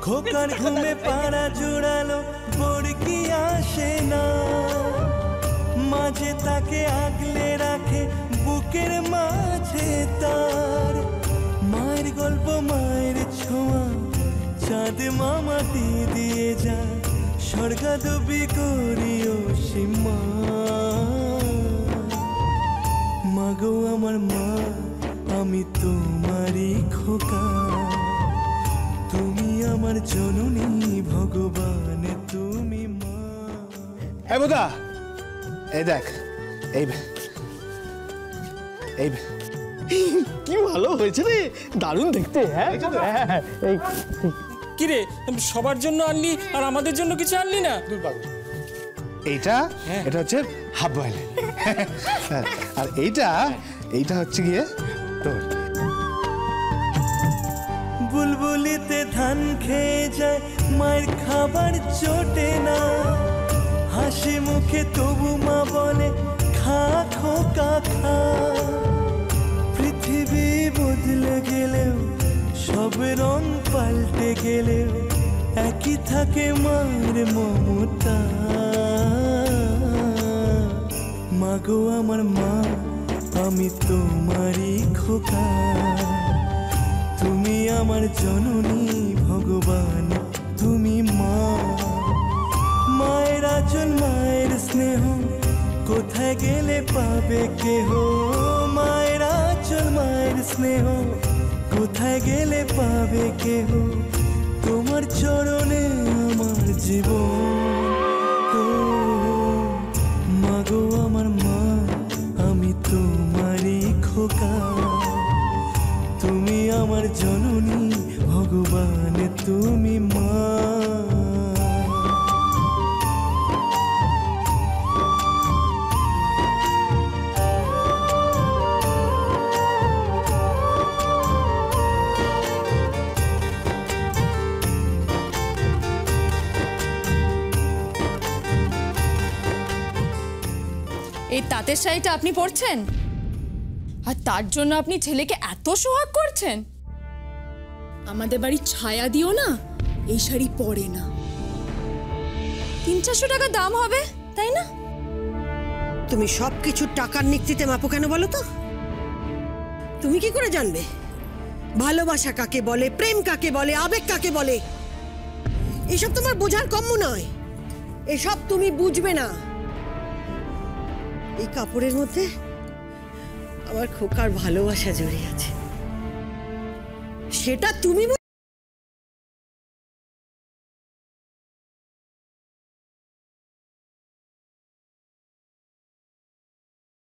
খোকার ঘুমে পাড়া জোড়ালো বড়কি আসে না, মাঝে তাকে আগলে রাখে বুকের মাঝে তার। মায়ের গল্প মায়ের ছোঁয়া চাঁদ মামাটি দিয়ে যায়, স্বর্গাদবি করিও সীমা। মাগো আমার মা আমি তোমারই খোকা, তুমি আমার জননী ভগবান তুমি মা। এই বোদা, এই দেখ, এই এই কি ভালো হয়েছে রে, দারুণ দেখতে। হ্যাঁ এই কি রে, সবার জন্য আনলি আর আমাদের জন্য কিছু আনলি না? এইটা এটা হচ্ছে হাফ বয়েল, আর এইটা হচ্ছে গিয়ে তোর। বুলবুলিতে ধান খেয়ে যায় মায়ের খাবার চটে না, হাসি মুখে তবু মা বলে খা খোকা খা। পৃথিবী বদলে গেলেও সব রং পাল্টে গেলেও একই থাকে মায়ের মমতা। মাগো আমার মা আমি তোমারই খোকা, তুমি আমার জননী ভগবান তুমি মা। মায়ের আঁচল মায়ের স্নেহ কোথায় গেলে পাবে কেহ, মায়ের আঁচল মায়ের স্নেহ কোথায় গেলে পাবে কেহ। তোমার চরণে আমার জীবন, ও মাগো আমার মা আমি তোমারই খোকা, তুমি আমার জননী ভগবান তুমি মা। এই তাঁতের শাড়িটা আপনি পরছেন আর তার জন্য আপনি ছেলেকে এত সোহাগ করছেন? আমাদের বাড়ির ছায়া দিও না, এই শাড়ি পরে না। 300-400 টাকা দাম হবে, তাই না? তুমি সবকিছু টাকার নিক্তিতে মাপো কেন বলো তো? তুমি কি করে জানবে ভালোবাসা কাকে বলে, প্রেম কাকে বলে, আবেগ কাকে বলে? এসব তোমার বোঝার কম্য নয়, এসব তুমি বুঝবে না। এই কাপড়ের মধ্যে আমার খোকার ভালোবাসা জড়িয়ে আছে, সেটা তুমি